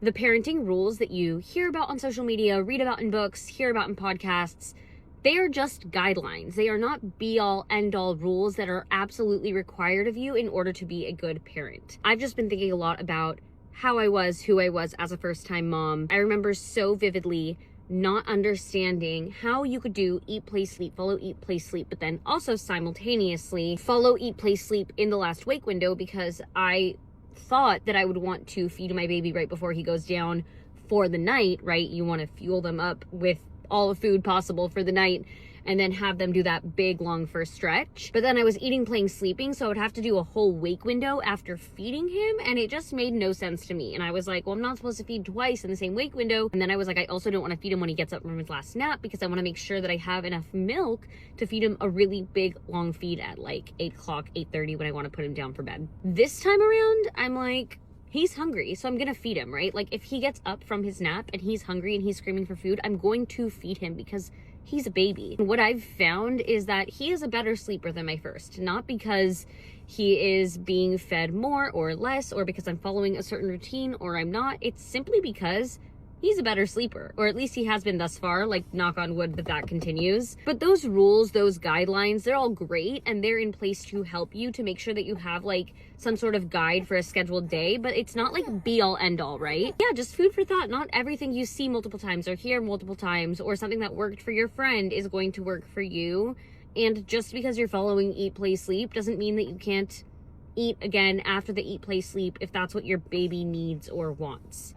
The parenting rules that you hear about on social media, read about in books, hear about in podcasts, they are just guidelines. They are not be-all, end-all rules that are absolutely required of you in order to be a good parent. I've just been thinking a lot about how I was, who I was as a first-time mom. I remember so vividly not understanding how you could do eat, play, sleep, follow, eat, play, sleep, but then also simultaneously follow, eat, play, sleep in the last wake window, because I thought that I would want to feed my baby right before he goes down for the night, right? You want to fuel them up with all the food possible for the night and then have them do that big long first stretch. But then I was eating, playing, sleeping, so I would have to do a whole wake window after feeding him, and it just made no sense to me. And I was like, well, I'm not supposed to feed twice in the same wake window. And then I was like, I also don't want to feed him when he gets up from his last nap, because I want to make sure that I have enough milk to feed him a really big long feed at like 8 o'clock, 8:30 when I want to put him down for bed. This time around, I'm like, he's hungry, so I'm gonna feed him, right? Like, if he gets up from his nap and he's hungry and he's screaming for food, I'm going to feed him because he's a baby. What I've found is that he is a better sleeper than my first, not because he is being fed more or less, or because I'm following a certain routine or I'm not. It's simply because he's a better sleeper, or at least he has been thus far. Like, knock on wood that continues. But those rules, those guidelines, they're all great, and they're in place to help you to make sure that you have like some sort of guide for a scheduled day, but it's not like be all end all, right? Yeah, just food for thought. Not everything you see multiple times or hear multiple times or something that worked for your friend is going to work for you. And just because you're following eat, play, sleep doesn't mean that you can't eat again after the eat, play, sleep if that's what your baby needs or wants.